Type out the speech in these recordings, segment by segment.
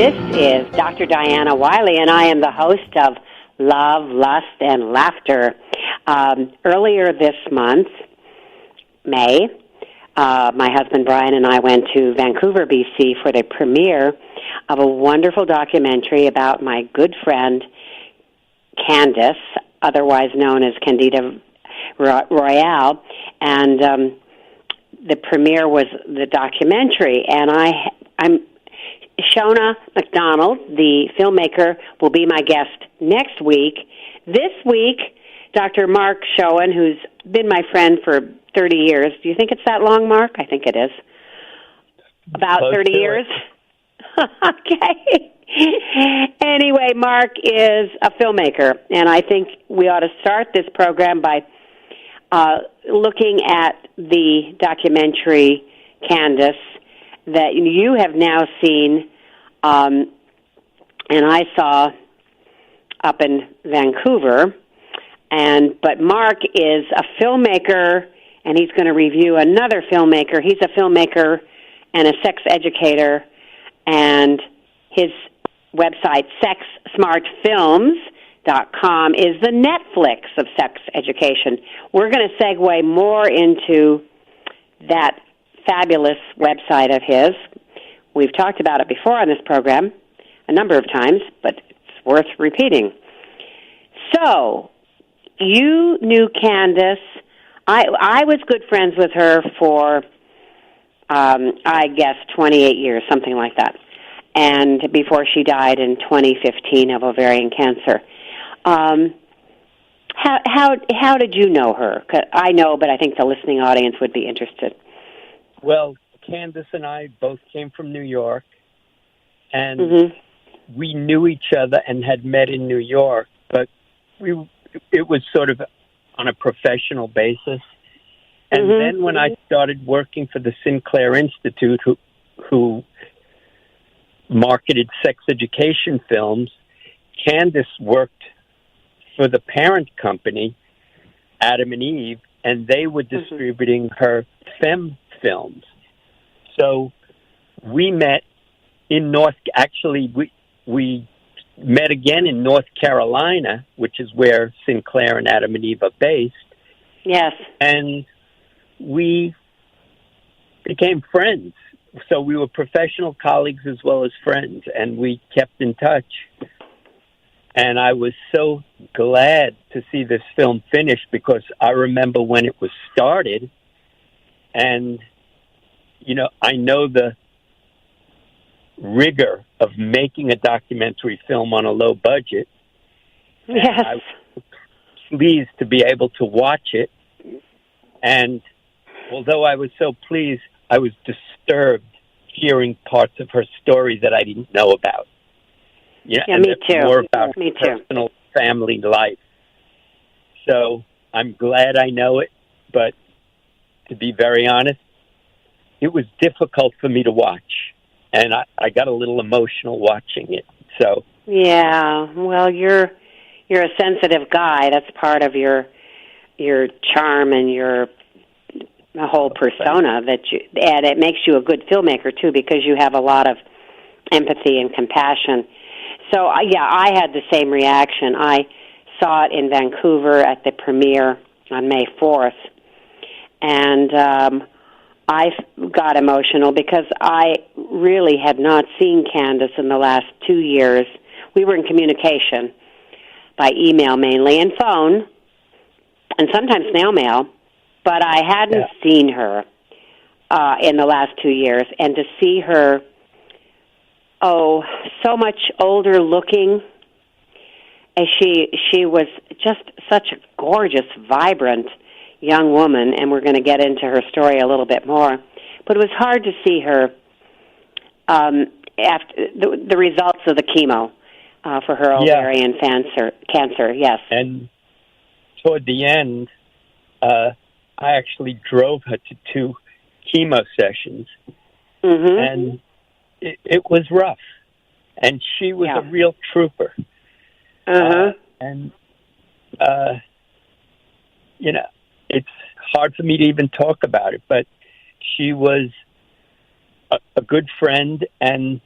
This is Dr. Diana Wiley, and I am the host of Love, Lust, and Laughter. Earlier this month, May, my husband Brian and I went to Vancouver, BC for the premiere of a wonderful documentary about my good friend Candace, otherwise known as Candida Royalle, and the premiere was the documentary, and I'm Shona McDonald, the filmmaker, will be my guest next week. This week, Dr. Mark Schoen, who's been my friend for 30 years. Do you think it's that long, Mark? I think it is. About Close 30 years? Okay. Anyway, Mark is a filmmaker, and I think we ought to start this program by looking at the documentary Candace that you have now seen, and I saw up in Vancouver. But Mark is a filmmaker, and he's going to review another filmmaker. He's a filmmaker and a sex educator, and his website, sexsmartfilms.com, is the Netflix of sex education. We're going to segue more into that fabulous website of his. We've talked about it before on this program a number of times, but it's worth repeating. So, you knew Candace. I was good friends with her for, I guess, 28 years, something like that, and before she died in 2015 of ovarian cancer. How did you know her? 'Cause I know, but I think the listening audience would be interested. Well, Candace and I both came from New York, and we knew each other and had met in New York, but it was sort of on a professional basis. And then when I started working for the Sinclair Institute, who marketed sex education films, Candace worked for the parent company, Adam and Eve, and they were distributing her femme films. So we met in we met again in North Carolina, which is where Sinclair and Adam and Eve are based. Yes. And we became friends. So we were professional colleagues as well as friends, and we kept in touch. And I was so glad to see this film finish because I remember when it was started, and, you know, I know the rigor of making a documentary film on a low budget. Yes. I was pleased to be able to watch it. And although I was so pleased, I was disturbed hearing parts of her story that I didn't know about. Yeah, me too. More about me too. Personal family life. So I'm glad I know it, but to be very honest, it was difficult for me to watch. And I got a little emotional watching it. So yeah, well, you're a sensitive guy. That's part of your charm and your whole persona and it makes you a good filmmaker too because you have a lot of empathy and compassion. So I had the same reaction. I saw it in Vancouver at the premiere on May 4th, and I got emotional because I really had not seen Candace in the last 2 years. We were in communication by email mainly and phone, and sometimes snail mail, but I hadn't seen her in the last 2 years. And to see her, so much older looking, and she was just such a gorgeous, vibrant young woman, and we're going to get into her story a little bit more. But it was hard to see her after the results of the chemo for her ovarian cancer. Yes. And toward the end, I actually drove her to 2 chemo sessions, and it was rough. And she was a real trooper. And, you know, it's hard for me to even talk about it, but she was a good friend, and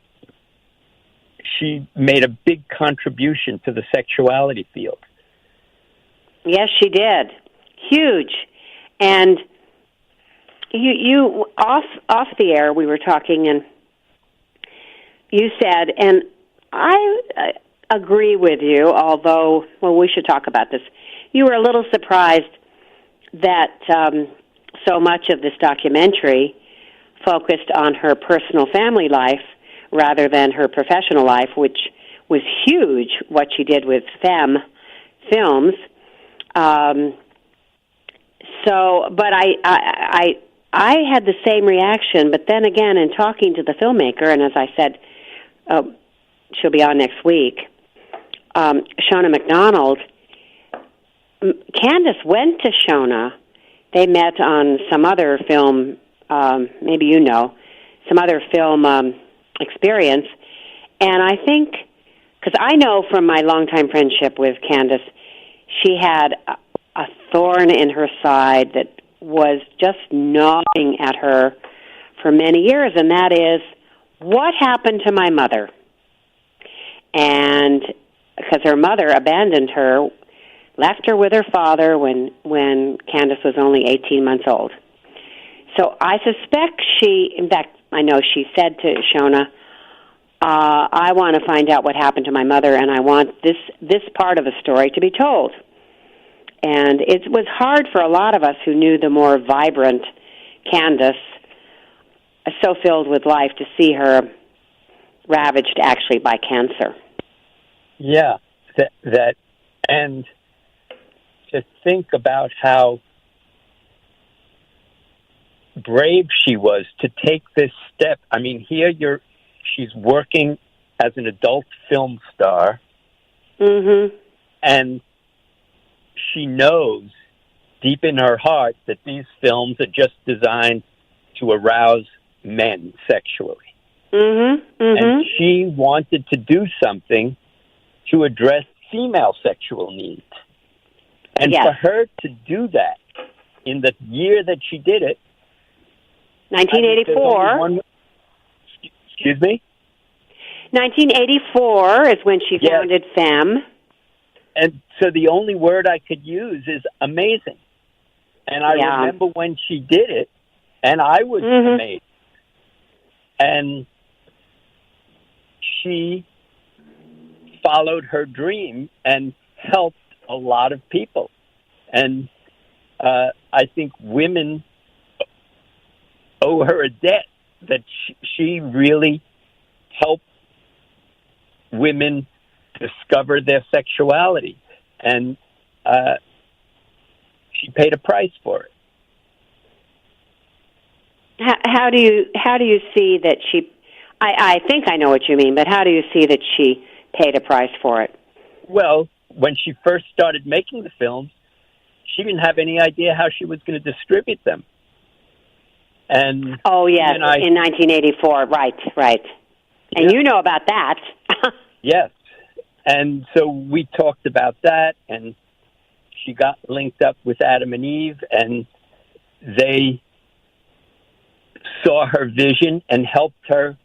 she made a big contribution to the sexuality field. Yes, she did. Huge. And you off the air, we were talking, and you said, and I agree with you, although, well, we should talk about this. You were a little surprised that so much of this documentary focused on her personal family life rather than her professional life, which was huge, what she did with Femme Films. But I had the same reaction, but then again, in talking to the filmmaker, and as I said, she'll be on next week, Shona McDonald, Candace went to Shona. They met on some other film, maybe you know, some other film experience, and I think, because I know from my longtime friendship with Candace, she had a thorn in her side that was just gnawing at her for many years, and that is, what happened to my mother? And because her mother abandoned her, left her with her father when Candace was only 18 months old. So I suspect in fact, I know she said to Shona, I want to find out what happened to my mother, and I want this part of the story to be told. And it was hard for a lot of us who knew the more vibrant Candace, so filled with life, to see her ravaged actually by cancer. Yeah, that and to think about how brave she was to take this step. I mean, she's working as an adult film star, and she knows deep in her heart that these films are just designed to arouse men sexually. And she wanted to do something to address female sexual needs. And for her to do that in the year that she did it, 1984. Excuse me? 1984 is when she founded Femme. And so the only word I could use is amazing. And I remember when she did it, and I was amazed. And she followed her dream and helped a lot of people. And I think women owe her a debt that she really helped women discover their sexuality, and she paid a price for it. How do you see that she? I think I know what you mean, but how do you see that she paid a price for it? Well, when she first started making the films, she didn't have any idea how she was going to distribute them. And in 1984, right. And you know about that. Yes. And so we talked about that, and she got linked up with Adam and Eve, and they saw her vision and helped her,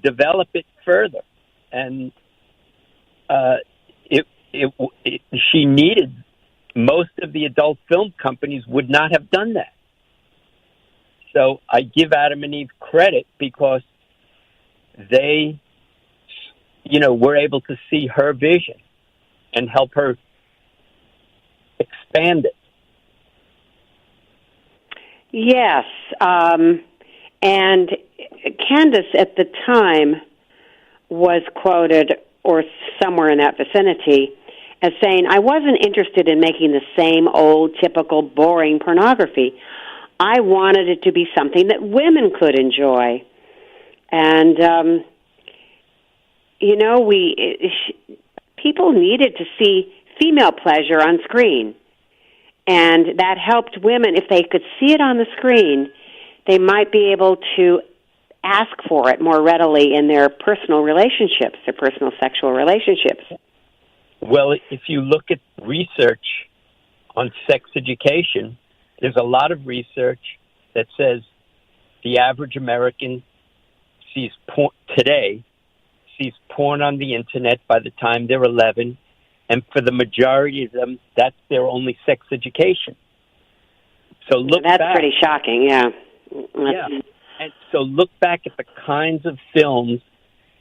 develop it further. And she needed, most of the adult film companies would not have done that. So I give Adam and Eve credit because they, were able to see her vision and help her expand it. Yes. And Candace at the time was quoted, or somewhere in that vicinity, as saying, I wasn't interested in making the same old, typical, boring pornography. I wanted it to be something that women could enjoy. And, people needed to see female pleasure on screen. And that helped women. If they could see it on the screen, they might be able to ask for it more readily in their personal relationships, their personal sexual relationships. Well, if you look at research on sex education, there's a lot of research that says the average American sees today sees porn on the internet by the time they're 11, and for the majority of them, that's their only sex education. So that's pretty shocking, yeah. Yeah. And so look back at the kinds of films,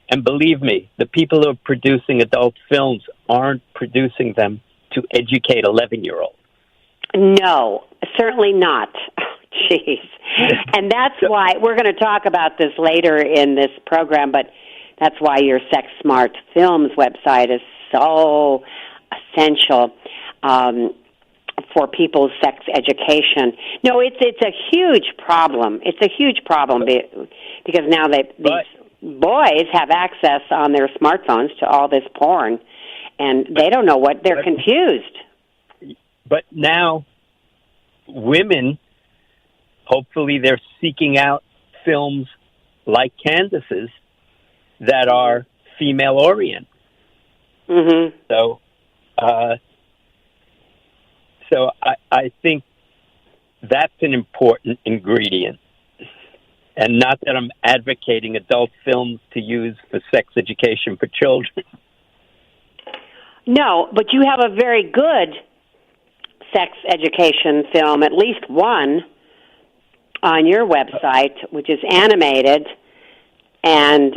and believe me, the people who are producing adult films aren't producing them to educate 11-year-olds. No, certainly not. Jeez. And that's why we're going to talk about this later in this program, but that's why your Sex Smart Films website is so essential for people's sex education. No, it's a huge problem. It's a huge problem because now these boys have access on their smartphones to all this porn, and they don't know what they're confused. But now, women, hopefully, they're seeking out films like Candace's that are female oriented. Mm-hmm. So I think that's an important ingredient. And not that I'm advocating adult films to use for sex education for children. No, but you have a very good sex education film, at least one, on your website, which is animated. And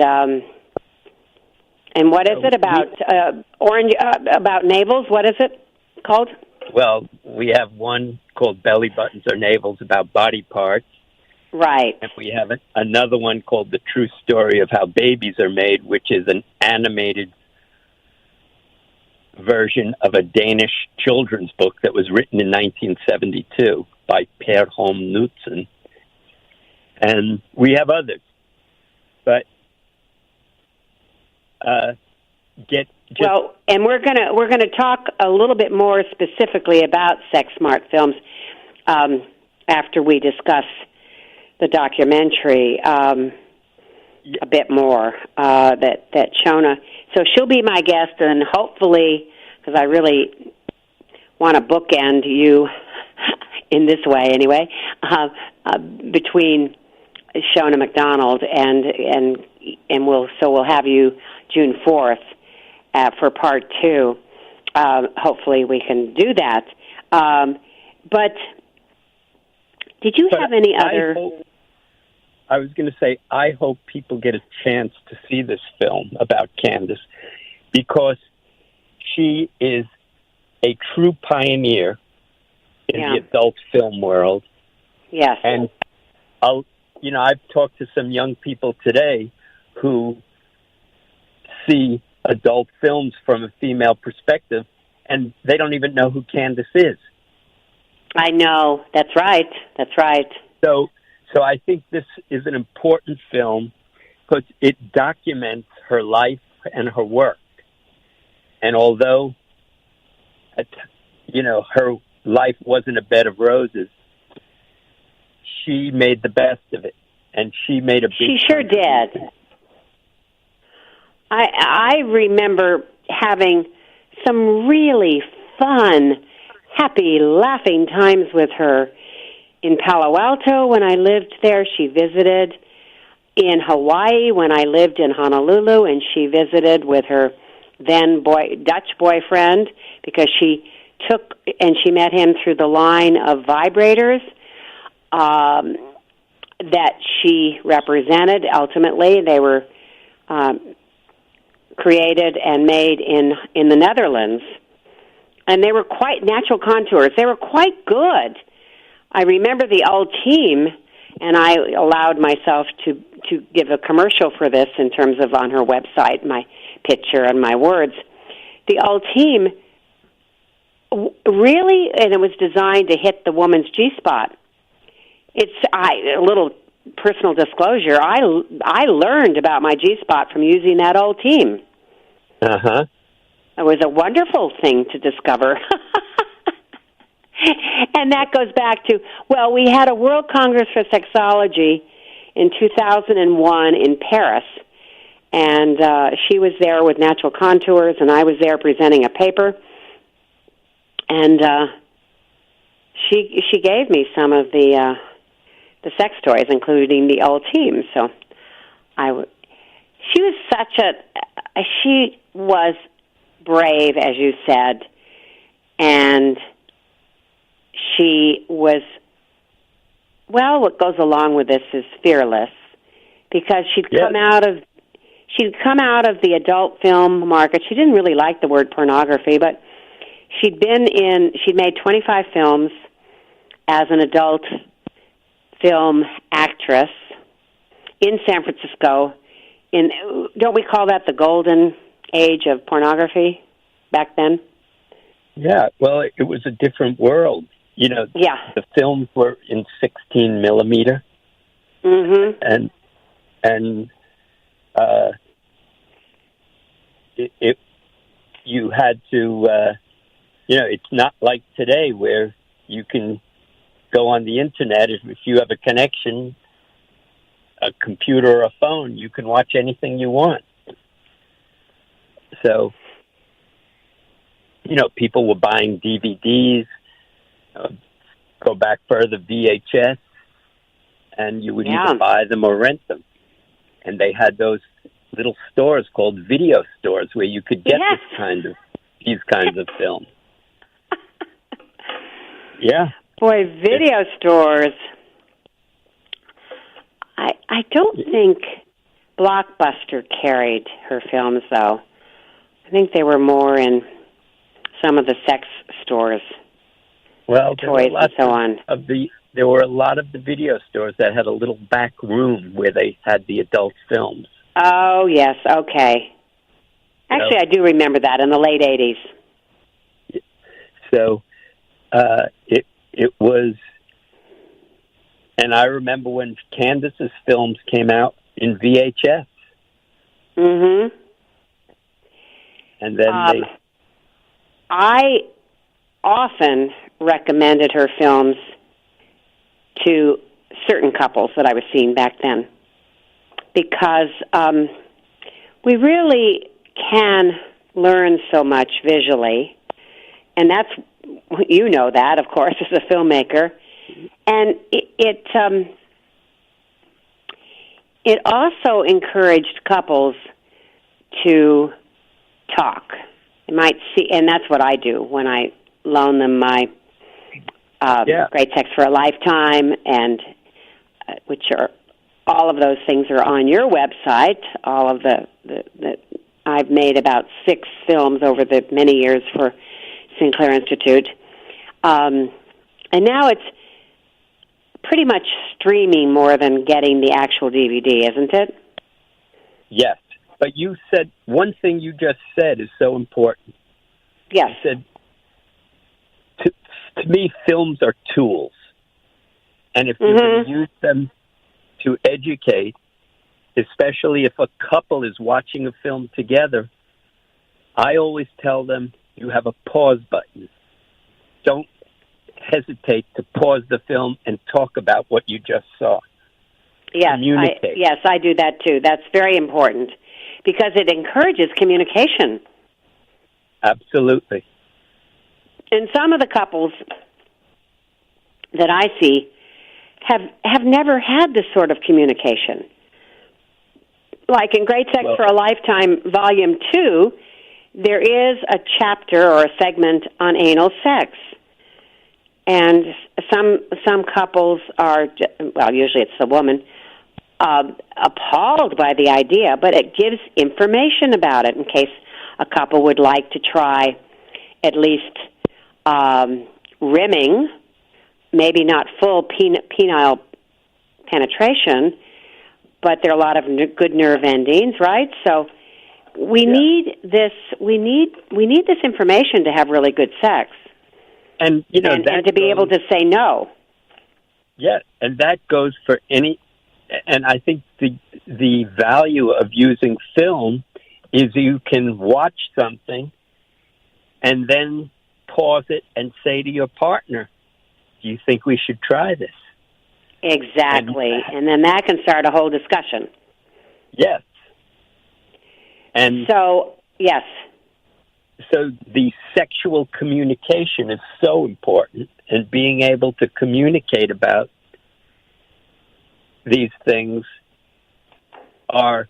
what is it about about navels? What is it called? Well, we have one called Belly Buttons or Navels about body parts. Right. And we have another one called The True Story of How Babies Are Made, which is an animated version of a Danish children's book that was written in 1972 by Per Holm Knudsen. And we have others. But well, and we're gonna talk a little bit more specifically about Sex Smart Films after we discuss the documentary a bit more that Shona. So she'll be my guest, and hopefully, because I really want to bookend you in this way anyway, between Shona McDonald and we'll have you June 4th for part 2. Hopefully we can do that. But did you have any other? I was going to say, I hope people get a chance to see this film about Candace, because she is a true pioneer in the adult film world. Yes. And I've talked to some young people today who see adult films from a female perspective, and they don't even know who Candace is. I know. That's right. That's right. So I think this is an important film because it documents her life and her work. And although, her life wasn't a bed of roses, she made the best of it. And she made a big She sure did. I remember having some really fun, happy, laughing times with her in Palo Alto when I lived there. She visited in Hawaii when I lived in Honolulu, and she visited with her then Dutch boyfriend because she met him through the line of vibrators that she represented. Ultimately, they were created and made in the Netherlands, and they were quite natural contours. They were quite good. I remember the old team, and I allowed myself to give a commercial for this in terms of on her website, my picture and my words. The old team really, and it was designed to hit the woman's G-spot. A little personal disclosure, I learned about my G-spot from using that old team. Uh-huh. It was a wonderful thing to discover. And that goes back to, we had a World Congress for Sexology in 2001 in Paris, and she was there with Natural Contours, and I was there presenting a paper, and she gave me some of the sex toys, including the old team. So she was she was brave, as you said, and she was, well, what goes along with this is fearless, because she'd come out of the adult film market. She didn't really like the word pornography, but she'd made 25 films as an adult film actress in San Francisco. Don't we call that the golden age of pornography back then? Yeah, well, it was a different world. The films were in 16 millimeter. Mm-hmm. And you had to, it's not like today where you can go on the internet. If you have a connection, a computer or a phone, you can watch anything you want. So, people were buying DVDs, go back further, VHS, and you would either buy them or rent them. And they had those little stores called video stores where you could get these kinds of films. Yeah. Boy, video stores. I don't think Blockbuster carried her films, though. I think they were more in some of the sex stores. Well, toys and so on. There were a lot of the video stores that had a little back room where they had the adult films. Oh, yes, okay. Actually, I do remember that in the late 80s. So it was, and I remember when Candace's films came out in VHS. Mm-hmm. And then I often recommended her films to certain couples that I was seeing back then, because we really can learn so much visually, and that's, that, of course, as a filmmaker, and it also encouraged couples to talk. You might see, and that's what I do when I loan them my Great Sex for a Lifetime, and which are all of those things are on your website. All of the I've made about 6 films over the many years for Sinclair Institute, and now it's pretty much streaming more than getting the actual DVD, isn't it? Yes, but you said one thing you just said is so important. Yes. You said, to me, films are tools. And if you're going to use them to educate, especially if a couple is watching a film together, I always tell them you have a pause button. Don't hesitate to pause the film and talk about what you just saw. Yes, communicate. I do that too. That's very important because it encourages communication. Absolutely. And some of the couples that I see have never had this sort of communication. Like in Great Sex for a Lifetime, Volume 2, there is a chapter or a segment on anal sex. And some couples are, well, usually it's the woman, appalled by the idea, but it gives information about it in case a couple would like to try at least rimming, maybe not full penile penetration, but there are a lot of good nerve endings, right? So we need this. We need this information to have really good sex, and and to be able to say no. Yeah, and that goes for any. And I think the value of using film is you can watch something and then pause it and say to your partner, "Do you think we should try this?" Exactly, and then that can start a whole discussion. Yes. And so, yes. So the sexual communication is so important, and being able to communicate about these things are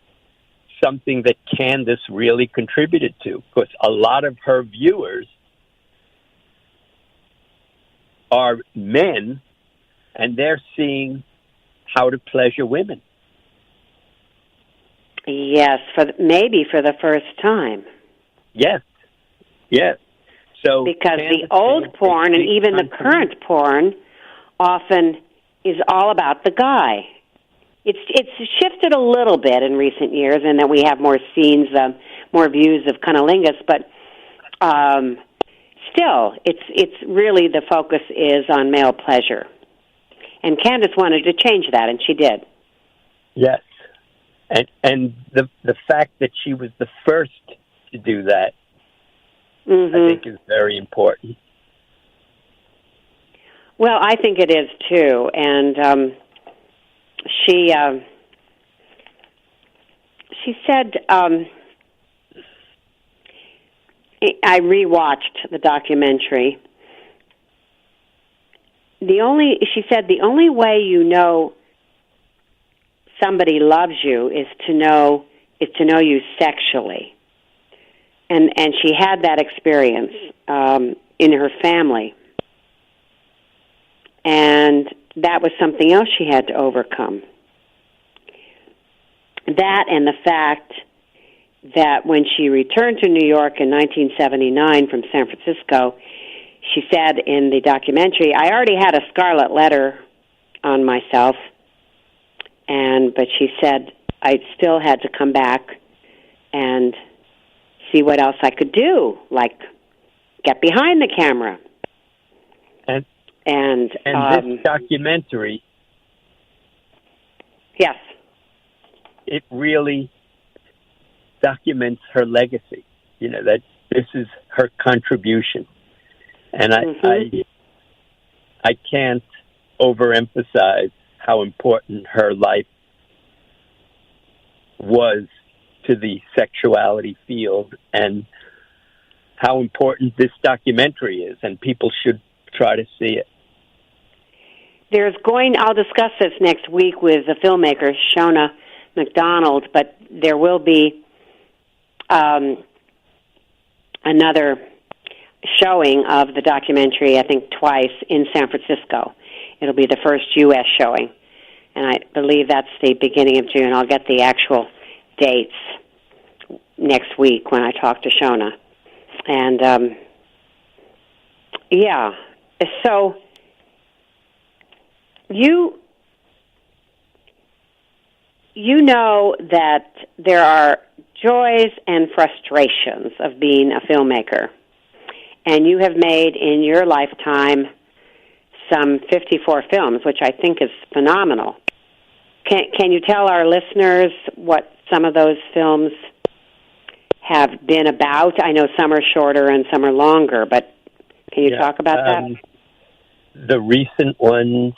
something that Candace really contributed to, because a lot of her viewers are men, and they're seeing how to pleasure women. Yes, maybe for the first time. Yes. So because Candace the old porn and even the current porn often is all about the guy. It's shifted a little bit in recent years, and that we have more scenes, more views of cunnilingus, but still, it's really the focus is on male pleasure. And Candace wanted to change that, and she did. Yes, and the fact that she was the first to do that, I think, is very important. Well, I think it is too, and she said, I rewatched the documentary. She said the only way you know somebody loves you is to know you sexually, and she had that experience in her family, and that was something else she had to overcome. That and the fact that when she returned to New York in 1979 from San Francisco, she said in the documentary, I already had a scarlet letter on myself, but she said I still had to come back and see what else I could do, like get behind the camera. And this documentary, yes, it really documents her legacy. You know, that this is her contribution, and I can't overemphasize how important her life was to the sexuality field, and how important this documentary is, and people should try to see it. I'll discuss this next week with the filmmaker, Shona McDonald, but there will be another showing of the documentary, I think twice, in San Francisco. It'll be the first U.S. showing, and I believe that's the beginning of June. I'll get the actual dates next week when I talk to Shona. And, yeah, so you know that there are joys and frustrations of being a filmmaker, and you have made in your lifetime some 54 films, which I think is phenomenal. Can you tell our listeners what some of those films have been about? I know some are shorter and some are longer, but can you talk about that? The recent ones,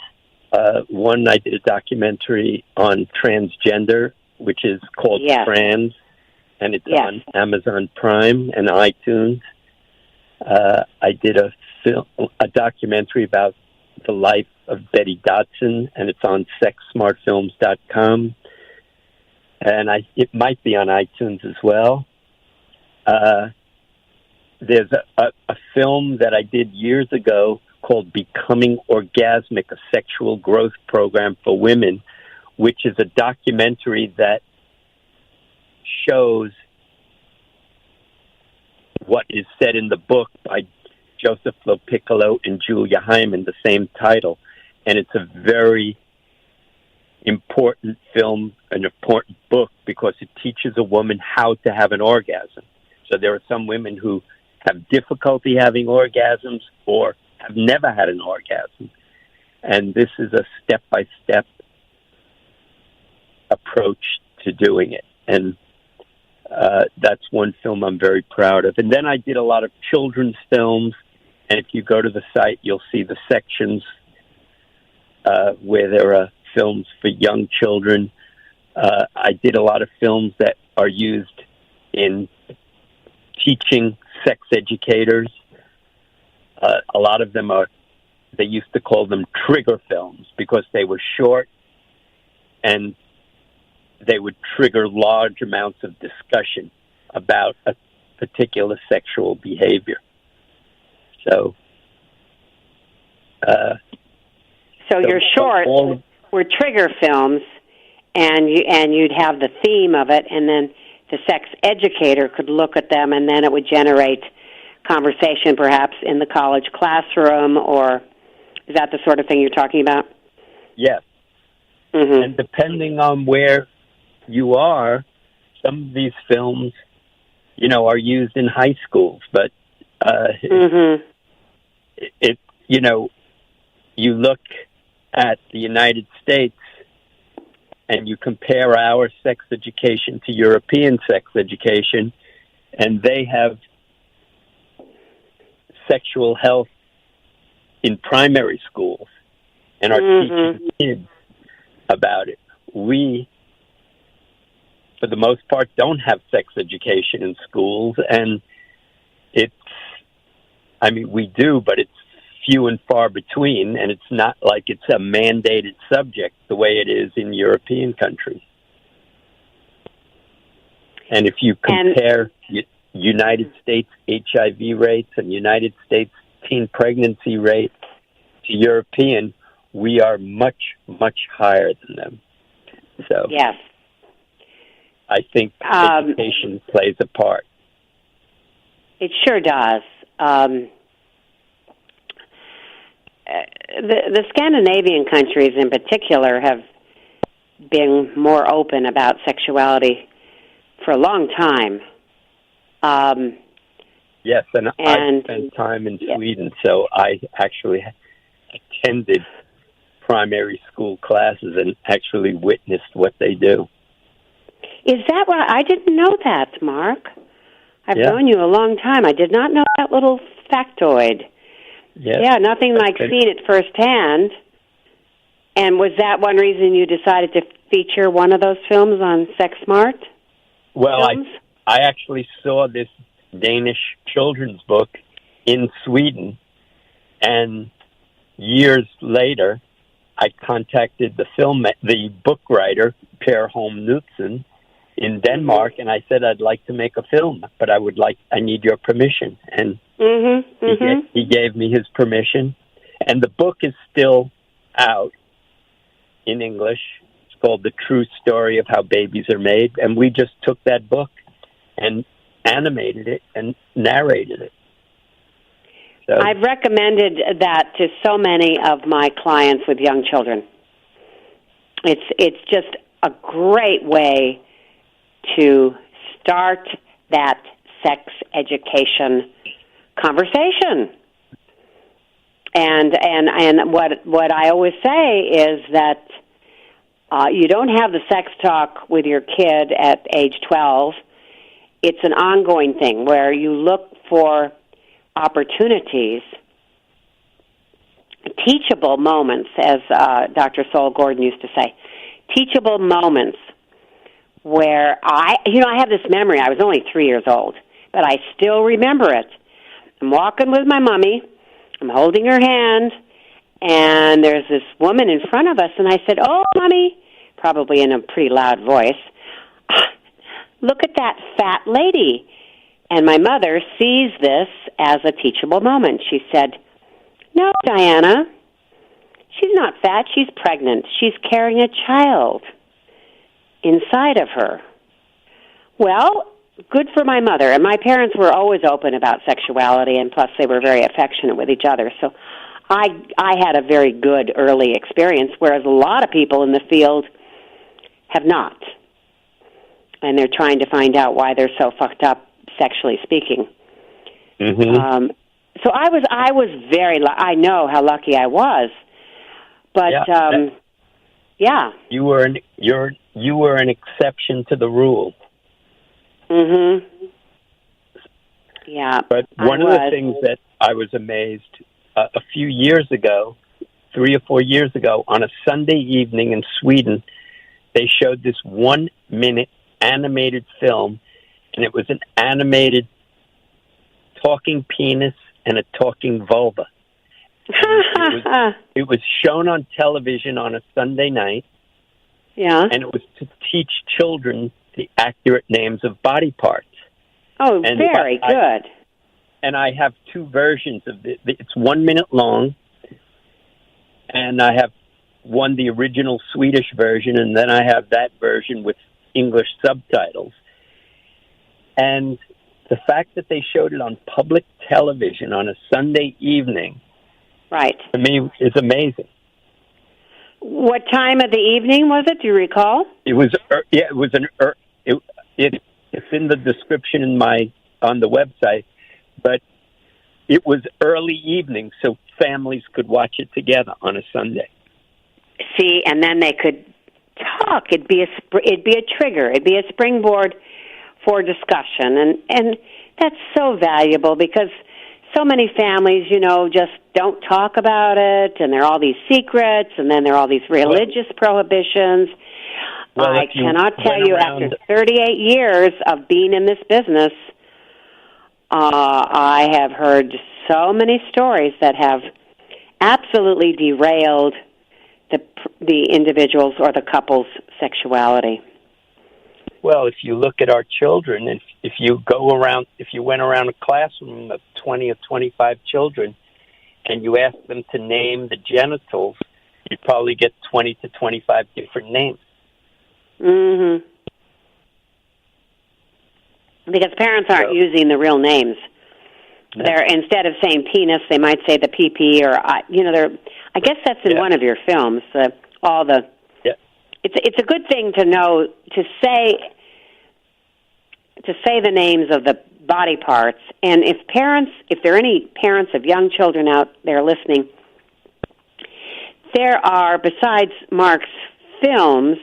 one I did a documentary on transgender, which is called Trans, and it's on Amazon Prime and iTunes. I did a documentary about the life of Betty Dodson, and it's on sexsmartfilms.com, and it might be on iTunes as well. There's a film that I did years ago called Becoming Orgasmic, a sexual growth program for women, which is a documentary that shows what is said in the book by Joseph Lopiccolo and Julia Hyman, the same title. And it's a very important film, an important book, because it teaches a woman how to have an orgasm. So there are some women who have difficulty having orgasms or have never had an orgasm. And this is a step-by-step approach to doing it. And that's one film I'm very proud of. And then I did a lot of children's films. And if you go to the site, you'll see the sections where there are films for young children. I did a lot of films that are used in teaching sex educators. A lot of them they used to call them trigger films because they were short and they would trigger large amounts of discussion about a particular sexual behavior. So, your shorts were trigger films, and you'd have the theme of it, and then the sex educator could look at them, and then it would generate conversation, perhaps in the college classroom, or is that the sort of thing you're talking about? Yes. Mm-hmm. And depending on where you are, some of these films, are used in high schools, but you look at the United States and you compare our sex education to European sex education, and they have sexual health in primary schools and are teaching kids about it. We, for the most part, don't have sex education in schools, and we do, but it's few and far between, and it's not like it's a mandated subject the way it is in European countries. And if you compare United States HIV rates and United States teen pregnancy rate to European, we are much, much higher than them. So yes, I think education plays a part. It sure does. The Scandinavian countries in particular have been more open about sexuality for a long time. Yes, and I spent time in Sweden, so I actually attended primary school classes and actually witnessed what they do. Is that right? I didn't know that, Mark. I've known you a long time. I did not know that little factoid. Yes. Yeah, nothing like seeing it firsthand. And was that one reason you decided to feature one of those films on Sex Smart? Well, I actually saw this Danish children's book in Sweden, and years later, I contacted the book writer, Per Holm Knudsen, in Denmark, and I said, I'd like to make a film, but I need your permission. And he gave me his permission. And the book is still out in English. It's called The True Story of How Babies Are Made. And we just took that book and animated it and narrated it. So, I've recommended that to so many of my clients with young children. It's just a great way to start that sex education conversation. And what I always say is that you don't have the sex talk with your kid at age 12. It's an ongoing thing where you look for opportunities, teachable moments, as Dr. Sol Gordon used to say, teachable moments where I have this memory. I was only 3 years old, but I still remember it. I'm walking with my mommy. I'm holding her hand, and there's this woman in front of us, and I said, "Oh, Mommy," probably in a pretty loud voice, "look at that fat lady." And my mother sees this as a teachable moment. She said, "No, Diana, she's not fat. She's pregnant. She's carrying a child inside of her." Well, good for my mother. And my parents were always open about sexuality, and plus they were very affectionate with each other. So I had a very good early experience, whereas a lot of people in the field have not. And they're trying to find out why they're so fucked up, sexually speaking. Mm-hmm. So I was very, I know how lucky I was. But, yeah. You were an exception to the rule. Mm-hmm. Yeah. But one of the things that I was amazed, a few years ago, 3 or 4 years ago, on a Sunday evening in Sweden, they showed this 1-minute animated film, and it was an animated talking penis and a talking vulva. It was shown on television on a Sunday night, Yeah. and it was to teach children the accurate names of body parts. Oh, And very good. And I have two versions of it. It's 1 minute long, and I have one, the original Swedish version, and then I have that version with English subtitles. And the fact that they showed it on public television on a Sunday evening, right, to me, is amazing. What time of the evening was it? Do you recall? It was, it was it's in the description on the website, but it was early evening, so families could watch it together on a Sunday. See, and then they could talk. It'd be a trigger. It'd be a springboard for discussion, and that's so valuable because so many families, just don't talk about it, and there are all these secrets, and then there are all these religious prohibitions. Well, I cannot tell you, after 38 years of being in this business, I have heard so many stories that have absolutely derailed the individual's or the couple's sexuality. Well, if you look at our children, if you went around a classroom of 20 or 25 children and you asked them to name the genitals, you'd probably get 20 to 25 different names. Mm-hmm. Because parents aren't using the real names. No. They're, instead of saying penis, they might say the pee-pee, or I guess that's in one of your films. It's a good thing to know, to say the names of the body parts. And if there are any parents of young children out there listening, there are, besides Mark's films,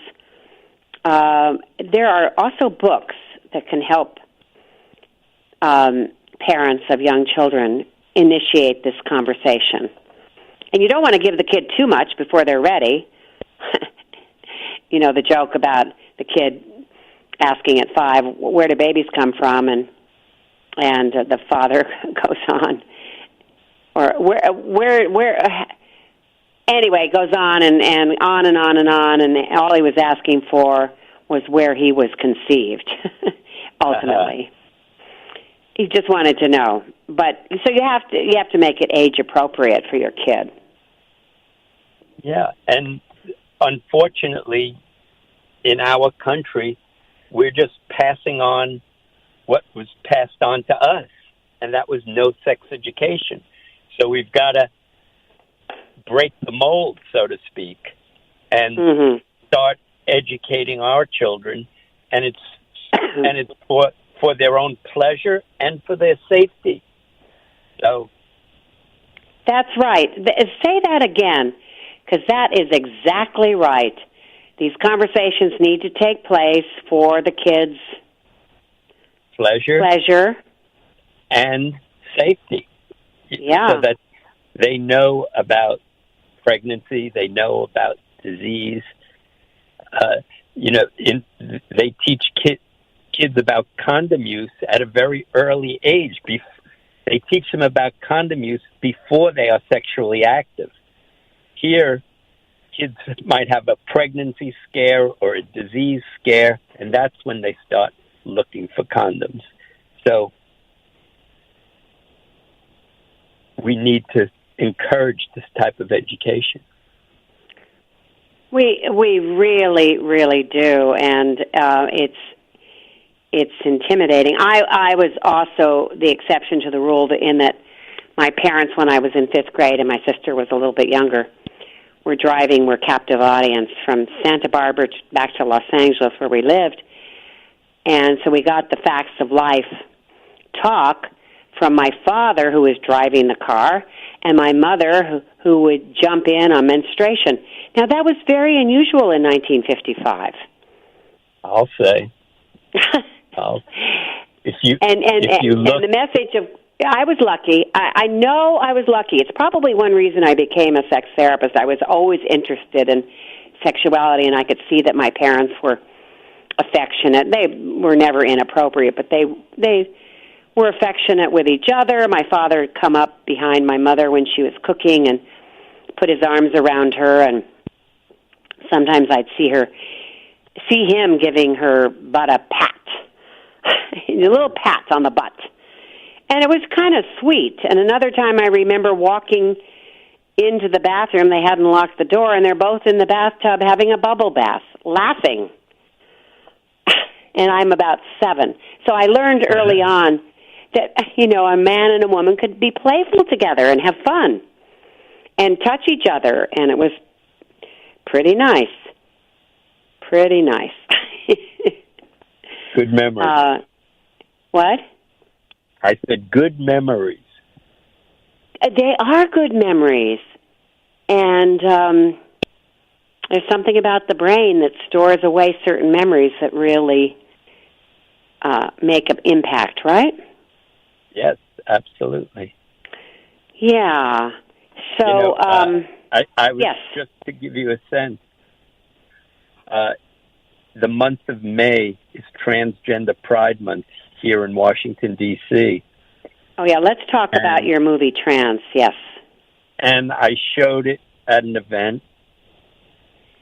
there are also books that can help parents of young children initiate this conversation. And you don't want to give the kid too much before they're ready. The joke about the kid asking at 5, where do babies come from? And the father goes on, or anyway, goes on and on and on and on, and all he was asking for was where he was conceived, ultimately. He just wanted to know. But so you have to make it age appropriate for your kid. Yeah, and unfortunately, in our country, we're just passing on what was passed on to us, and that was no sex education. So we've got to break the mold, so to speak, and start educating our children, and it's for their own pleasure and for their safety. So that's right. Say that again, because that is exactly right. These conversations need to take place for the kids' pleasure and safety. Yeah. So that they know about pregnancy, they know about disease. They teach kids about condom use at a very early age. They teach them about condom use before they are sexually active. Here, kids might have a pregnancy scare or a disease scare, and that's when they start looking for condoms. So we need to encourage this type of education. We really, really do, and it's intimidating. I was also the exception to the rule in that my parents, when I was in 5th grade and my sister was a little bit younger, were captive audience from Santa Barbara back to Los Angeles where we lived. And so we got the facts of life talk from my father, who was driving the car, and my mother, who would jump in on menstruation. Now, that was very unusual in 1955. I'll say. If you look, and the message of, I was lucky. I know I was lucky. It's probably one reason I became a sex therapist. I was always interested in sexuality, and I could see that my parents were affectionate. They were never inappropriate, but they were affectionate with each other. My father would come up behind my mother when she was cooking and put his arms around her, and sometimes I'd see her see him giving her butt a pat, a little pat on the butt. And it was kind of sweet. And another time I remember walking into the bathroom, they hadn't locked the door, and they're both in the bathtub having a bubble bath, laughing. And I'm about 7. So I learned early on that, a man and a woman could be playful together and have fun and touch each other, and it was pretty nice. Pretty nice. Good memories. What? I said good memories. They are good memories. And there's something about the brain that stores away certain memories that really make an impact, right? Yes, absolutely. Yeah. So, I was yes. just to give you a sense, the month of May is Transgender Pride Month here in Washington, D.C. Oh, yeah, let's talk about your movie, Trans, yes. And I showed it at an event,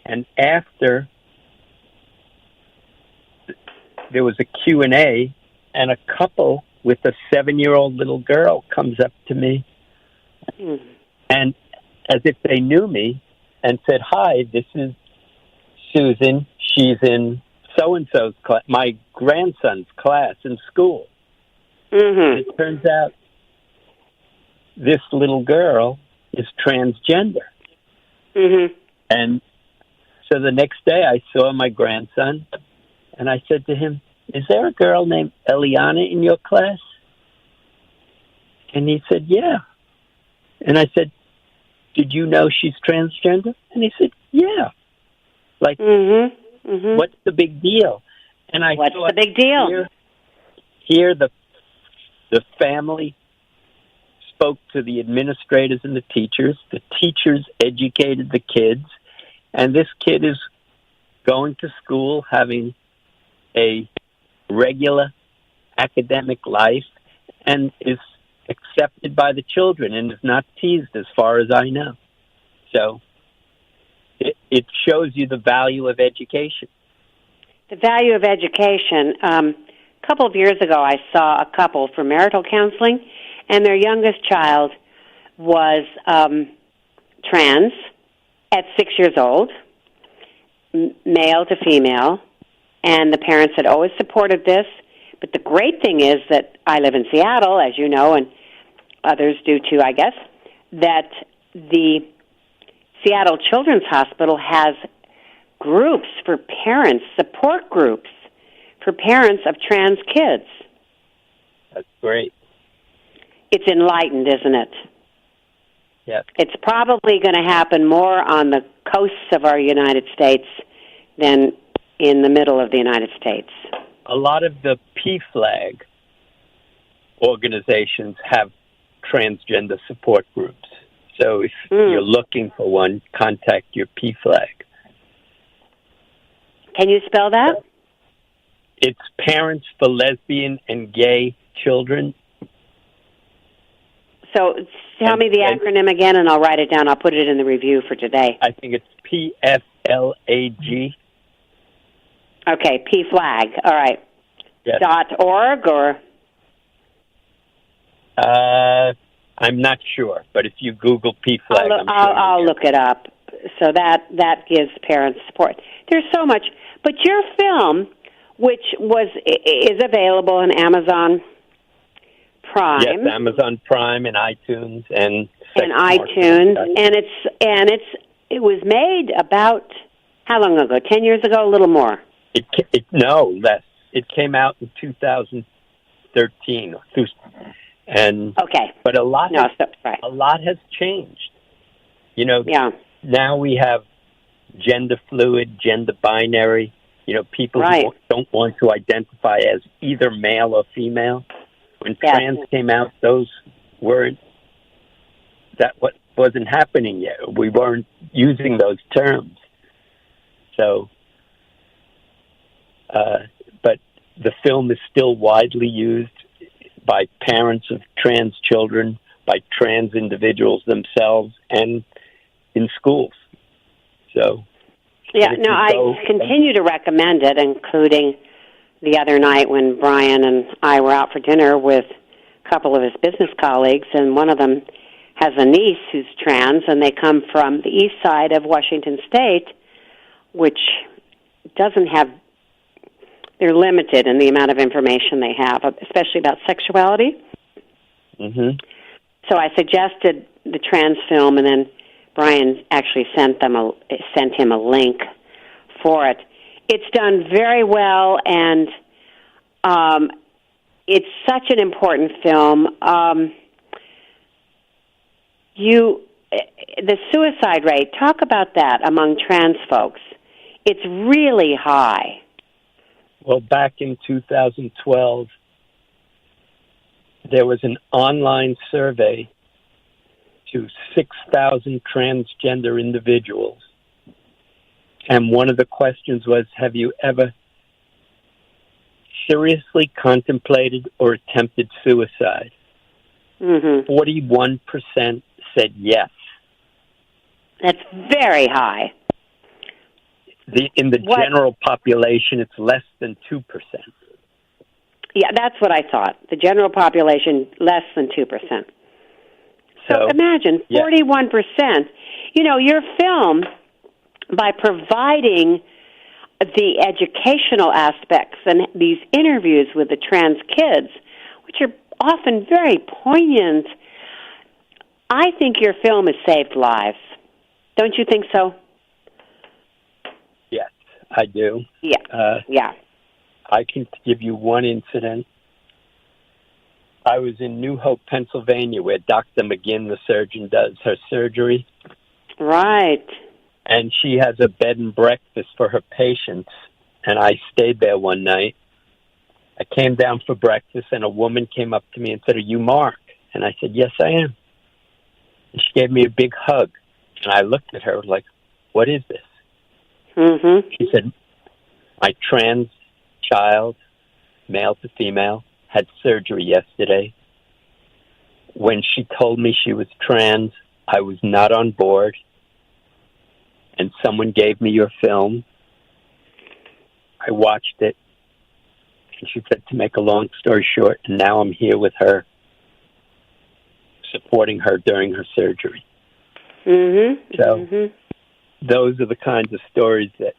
and after, there was a Q&A, and a couple with a 7-year-old little girl comes up to me, and as if they knew me, and said, "Hi, this is Susan. She's in so-and-so's class, my grandson's class in school." Mm-hmm. It turns out this little girl is transgender. Mm-hmm. And so the next day I saw my grandson, and I said to him, "Is there a girl named Eliana in your class?" And he said, "Yeah." And I said, "Did you know she's transgender?" And he said, "Yeah." Like, what's the big deal? And I what's thought, the big deal? Here the family spoke to the administrators and the teachers. The teachers educated the kids. And this kid is going to school, having a regular academic life, and is accepted by the children and is not teased, as far as I know. So it shows you the value of education. The value of education. A couple of years ago, I saw a couple for marital counseling, and their youngest child was trans at 6 years old, male to female, and the parents had always supported this. But the great thing is that I live in Seattle, as you know, and others do too, I guess, that the Seattle Children's Hospital has groups for parents, support groups for parents of trans kids. That's great. It's enlightened, isn't it? Yes. It's probably going to happen more on the coasts of our United States than in the middle of the United States. A lot of the PFLAG organizations have transgender support groups. So if you're looking for one, contact your PFLAG. Can you spell that? It's Parents for Lesbian and Gay Children. So tell me the acronym again, and I'll write it down. I'll put it in the review for today. I think it's PFLAG. Okay, PFLAG. All right. Yes. .org or? I'm not sure, but if you Google PFLAG, I'll look it up. So that gives parents support. There's so much. But your film, which is available on Amazon Prime. Yes, Amazon Prime and iTunes and iTunes, and it was made about how long ago? 10 years ago, a little more. No, less. It came out in 2013, and okay. But a lot has changed. Yeah. Now we have gender fluid, gender binary. People who don't want to identify as either male or female. When trans came out, those weren't. What wasn't happening yet. We weren't using those terms. So, but the film is still widely used by parents of trans children, by trans individuals themselves, and in schools. So Yeah, no, I continue to recommend it, including the other night when Brian and I were out for dinner with a couple of his business colleagues, and one of them has a niece who's trans, and they come from the east side of Washington State, which doesn't have, they're limited in the amount of information they have, especially about sexuality. Mm-hmm. So I suggested the trans film, and then Brian actually sent him a link for it. It's done very well, and it's such an important film. The suicide rate, talk about that among trans folks. It's really high. Well, back in 2012, there was an online survey to 6,000 transgender individuals. And one of the questions was, have you ever seriously contemplated or attempted suicide? Mm-hmm. 41% said yes. That's very high. In the general population, it's less than 2%. Yeah, that's what I thought. The general population, less than 2%. So imagine, 41%. You know, your film, by providing the educational aspects and these interviews with the trans kids, which are often very poignant, I think your film has saved lives. Don't you think so? Yes, I do. Yeah. Yeah. I can give you one incident. I was in New Hope, Pennsylvania, where Dr. McGinn, the surgeon, does her surgery. Right. And she has a bed and breakfast for her patients. And I stayed there one night. I came down for breakfast, and a woman came up to me and said, "Are you Mark?" And I said, "Yes, I am." And she gave me a big hug. And I looked at her like, "What is this?" Mm-hmm. She said, "My trans child, male to female, had surgery yesterday. When she told me she was trans, I was not on board. And someone gave me your film. I watched it. And she said, to make a long story short, and now I'm here with her, supporting her during her surgery." Mm-hmm. So those are the kinds of stories that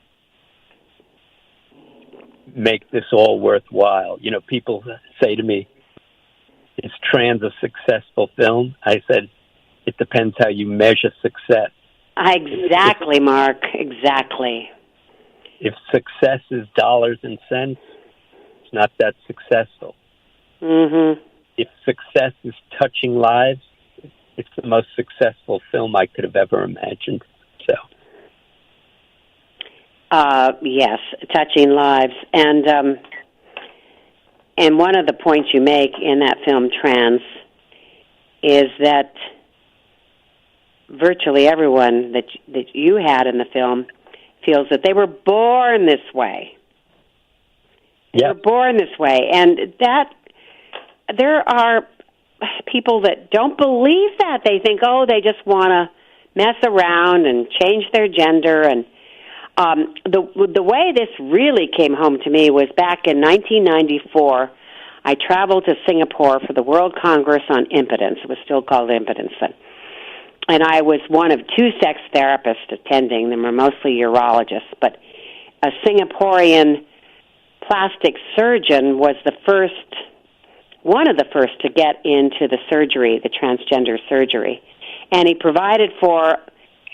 make this all worthwhile. You know, people say to me, "Is trans a successful film?" I said, it depends how you measure success. Exactly, Mark. Exactly. If success is dollars and cents, it's not that successful. Mm-hmm. If success is touching lives, it's the most successful film I could have ever imagined. So, yes, touching lives, and one of the points you make in that film, Trans, is that virtually everyone that you had in the film feels that they were born this way. They were born this way, and that there are people that don't believe that. They think, oh, they just want to mess around and change their gender. And the way this really came home to me was back in 1994. I traveled to Singapore for the World Congress on Impotence. It was still called Impotence then. And I was one of two sex therapists attending. They were mostly urologists, but a Singaporean plastic surgeon was one of the first to get into the surgery, the transgender surgery. And he provided for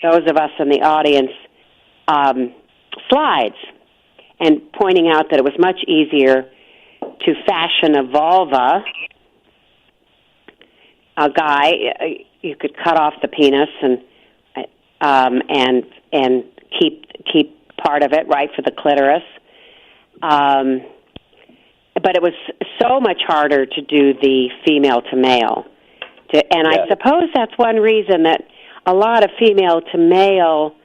those of us in the audience slides and pointing out that it was much easier to fashion a vulva. A guy, you could cut off the penis and keep part of it, right, for the clitoris. But it was so much harder to do the female to male. I suppose that's one reason that a lot of female to male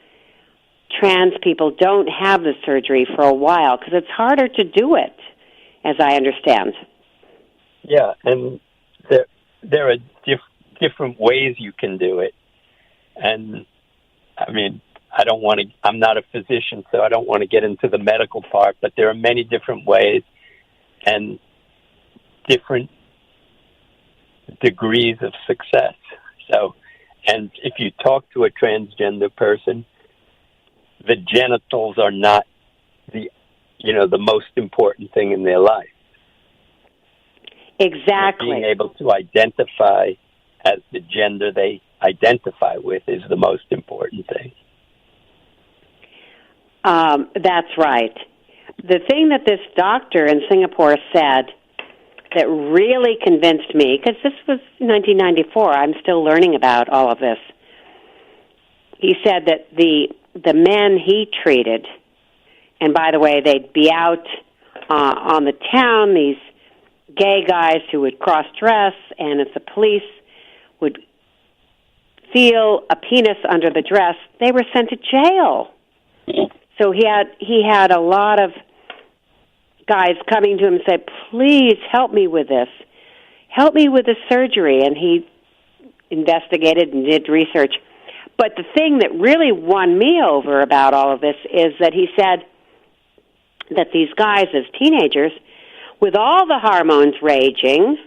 trans people don't have the surgery for a while, because it's harder to do it, as I understand. Yeah, and there are different ways you can do it. And, I mean, I'm not a physician, so I don't want to get into the medical part, but there are many different ways and different degrees of success. So, and if you talk to a transgender person, the genitals are not the most important thing in their life. Exactly. Being able to identify as the gender they identify with is the most important thing. That's right. The thing that this doctor in Singapore said that really convinced me, because this was 1994, I'm still learning about all of this. He said that the men he treated, and by the way, they'd be out on the town, these gay guys who would cross-dress, and if the police would feel a penis under the dress, they were sent to jail. So he had a lot of guys coming to him and said, please help me with this. Help me with the surgery. And he investigated and did research. But the thing that really won me over about all of this is that he said that these guys as teenagers, with all the hormones raging,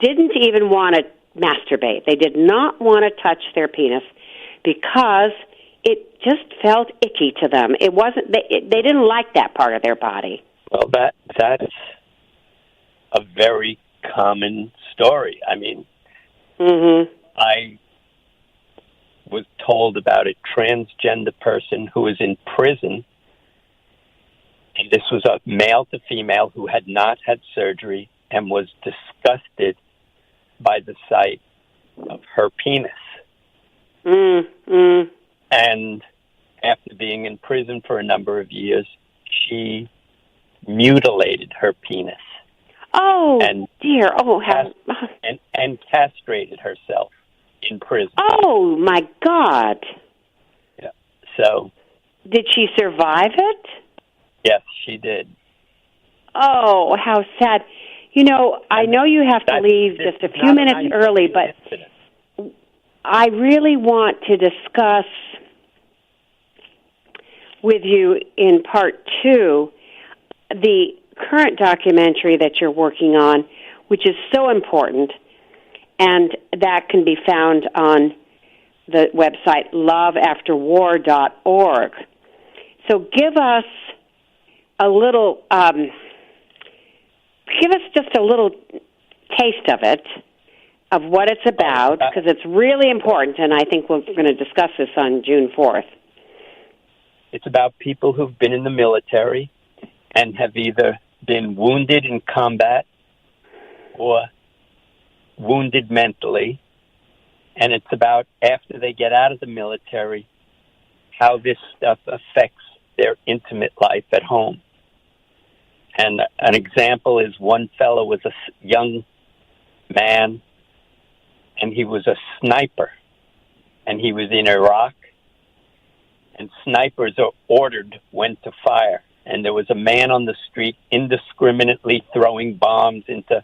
didn't even want to masturbate. They did not want to touch their penis because it just felt icky to them. It wasn't. They didn't like that part of their body. Well, that's a very common story. I mean, I was told about a transgender person who was in prison, and this was a male to female who had not had surgery and was disgusted by the sight of her penis. And after being in prison for a number of years, she mutilated her penis. Oh, dear. Oh, and castrated herself in prison. Oh, my God. Yeah. So. Did she survive it? Yes, she did. Oh, how sad. You know, I know you have to leave just a few minutes early, but I really want to discuss with you in part 2 the current documentary that you're working on, which is so important, and that can be found on the website loveafterwar.org. So give us a little, give us just a little taste of it, of what it's about, because it's really important, and I think we're going to discuss this on June 4th. It's about people who've been in the military and have either been wounded in combat or wounded mentally, and it's about after they get out of the military, how this stuff affects their intimate life at home. And an example is one fellow was a young man, and he was a sniper, and he was in Iraq, and snipers are ordered when to fire. And there was a man on the street indiscriminately throwing bombs into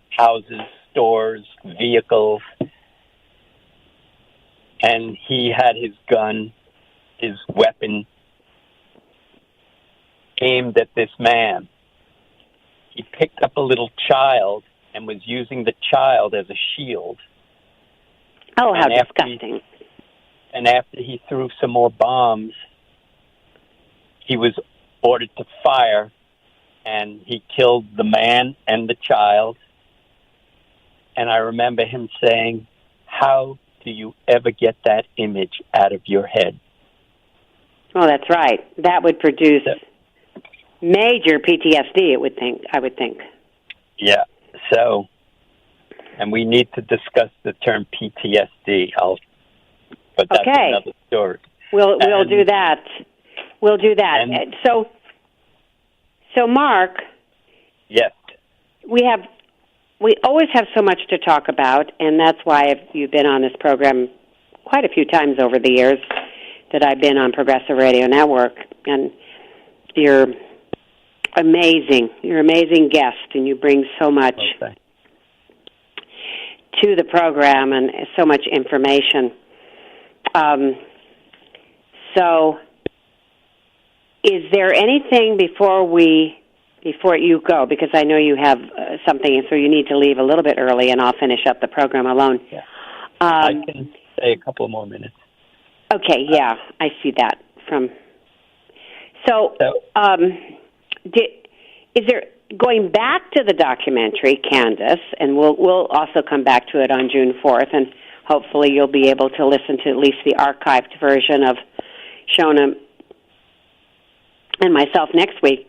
houses, stores, vehicles, and he had his gun, his weapon, aimed at this man. He picked up a little child and was using the child as a shield. Oh, how disgusting. And after he threw some more bombs, he was ordered to fire, and he killed the man and the child. And I remember him saying, how do you ever get that image out of your head? Oh, that's right. That would produce major PTSD, I would think. Yeah. So, and we need to discuss the term PTSD. But that's another story. We'll do that. We'll do that. So Mark. Yes. We always have so much to talk about, and that's why you've been on this program quite a few times over the years that I've been on Progressive Radio Network. And you're amazing. You're an amazing guest, and you bring so much to the program and so much information. So, is there anything before you go? Because I know you have something, and so you need to leave a little bit early, and I'll finish up the program alone. Yeah. I can stay a couple more minutes. Okay, yeah, I see that from. So, is there, going back to the documentary, Candace, and we'll also come back to it on June 4th, and hopefully you'll be able to listen to at least the archived version of Shona and myself next week.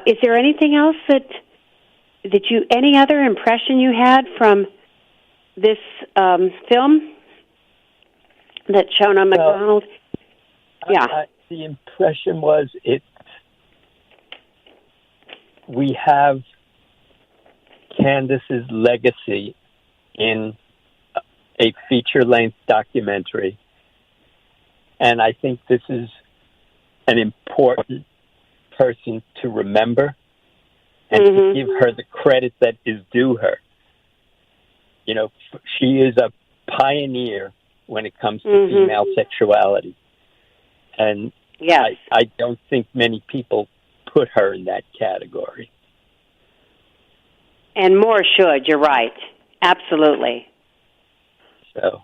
Is there anything else any other impression you had from this film that Shona MacDonald? The impression was we have Candace's legacy in a feature-length documentary, and I think this is an important person to remember and to give her the credit that is due her. You know, she is a pioneer when it comes to female sexuality. And yes. I don't think many people put her in that category. And more should, you're right. Absolutely. So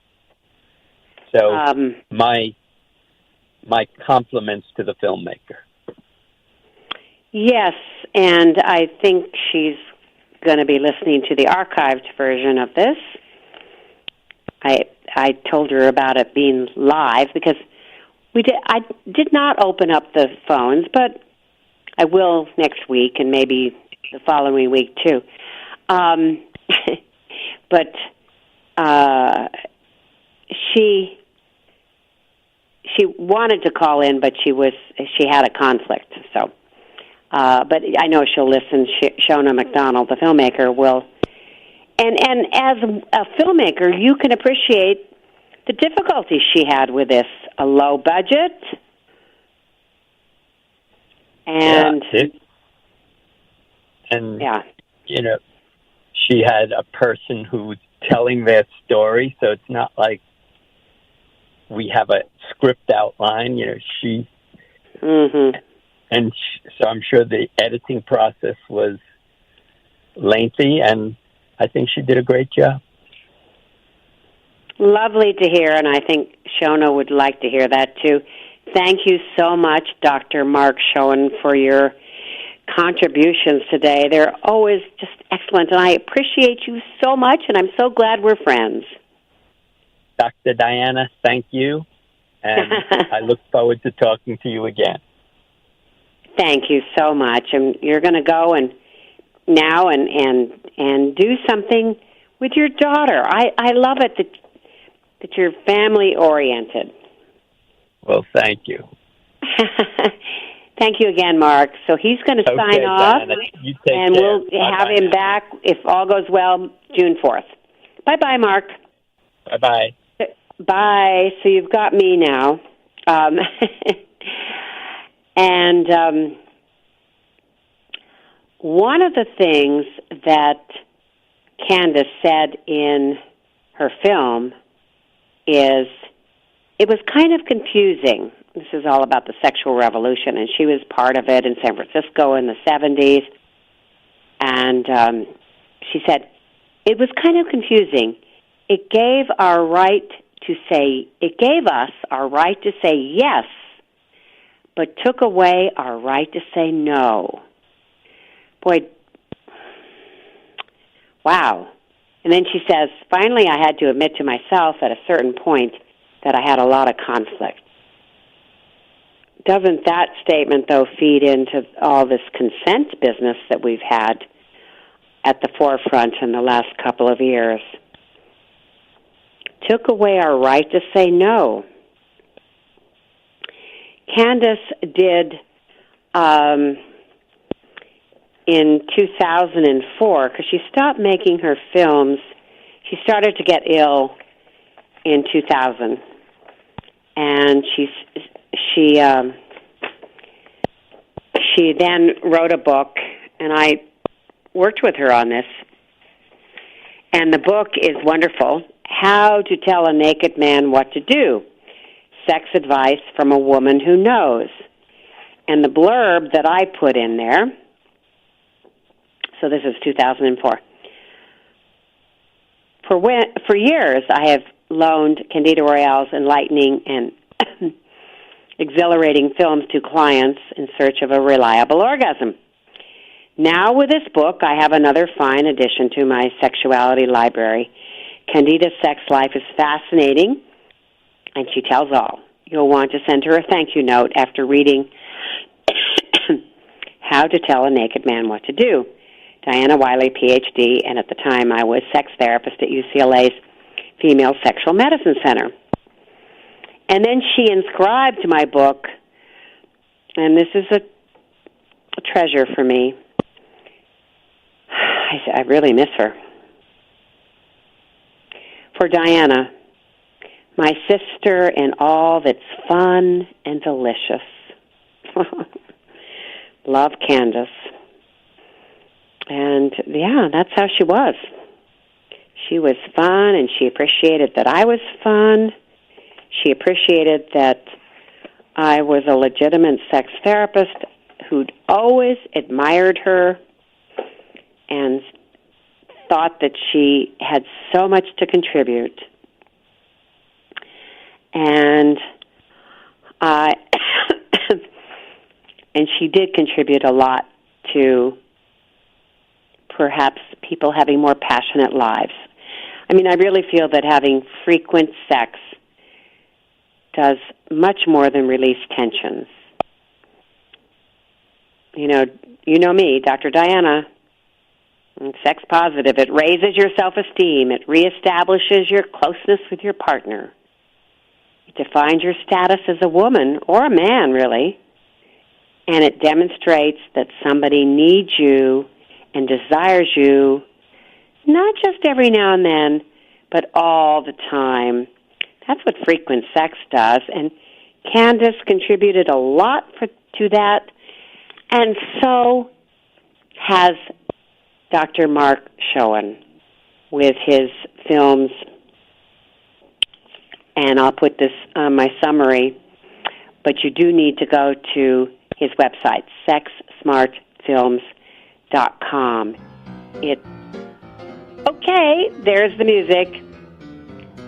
my compliments to the filmmaker. Yes, and I think she's going to be listening to the archived version of this. I told her about it being live because I did not open up the phones, but I will next week and maybe the following week too. But she wanted to call in, but she had a conflict. So, but I know she'll listen. Shona MacDonald, the filmmaker, will. And as a filmmaker, you can appreciate the difficulties she had with this. A low budget, and you know, she had a person who's telling their story, so it's not like we have a script outline. You know, so I'm sure the editing process was lengthy, and I think she did a great job. Lovely to hear, and I think Shona would like to hear that too. Thank you so much, Dr. Mark Schoen, for your contributions today. They're always just excellent, and I appreciate you so much, and I'm so glad we're friends. Dr. Diana, thank you, and I look forward to talking to you again. Thank you so much, and you're going to go and do something with your daughter. I love it that you're family oriented. Well, thank you. Thank you again, Mark. So he's going to sign off, and we'll have him back, if all goes well, June 4th. Bye-bye, Mark. Bye-bye. Bye. So you've got me now. And one of the things that Candace said in her film is it was kind of confusing. This is all about the sexual revolution, and she was part of it in San Francisco in the 70s. And she said, it was kind of confusing. It gave us our right to say yes, but took away our right to say no. Boy, wow. And then she says, finally I had to admit to myself at a certain point that I had a lot of conflict. Doesn't that statement, though, feed into all this consent business that we've had at the forefront in the last couple of years? Took away our right to say no. Candace did, in 2004, because she stopped making her films. She started to get ill in 2000, and she then wrote a book, and I worked with her on this. And the book is wonderful, How to Tell a Naked Man What to Do. sex advice from a woman who knows. And the blurb that I put in there, so this is 2004. For years, I have loaned Candida Royale's enlightening and exhilarating films to clients in search of a reliable orgasm. Now, with this book, I have another fine addition to my sexuality library. Candida's sex life is fascinating, and she tells all. You'll want to send her a thank you note after reading How to Tell a Naked Man What to Do. Diana Wiley, Ph.D., and at the time I was sex therapist at UCLA's Female Sexual Medicine Center. And then she inscribed my book, and this is a treasure for me. I really miss her. For Diana, my sister in all that's fun and delicious. Love, Candace. And, yeah, that's how she was. She was fun, and she appreciated that I was fun. She appreciated that I was a legitimate sex therapist who'd always admired her and thought that she had so much to contribute. And and she did contribute a lot to perhaps people having more passionate lives. I mean, I really feel that having frequent sex does much more than release tensions. You know me, Dr. Diana. I'm sex positive. It raises your self-esteem. It reestablishes your closeness with your partner. It defines your status as a woman or a man, really. And it demonstrates that somebody needs you and desires you, not just every now and then, but all the time. That's what frequent sex does. And Candace contributed a lot to that. And so has Dr. Mark Schoen with his films. And I'll put this on my summary. But you do need to go to his website, sexsmartfilms.com. Okay, there's the music.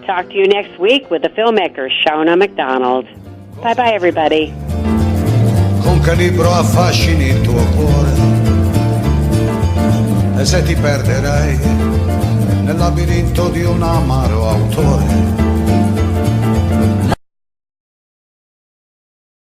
Talk to you next week with the filmmaker, Shona McDonald. Bye-bye, everybody. Con che libro affascini il tuo cuore e se ti perderai nel labirinto di un amaro autore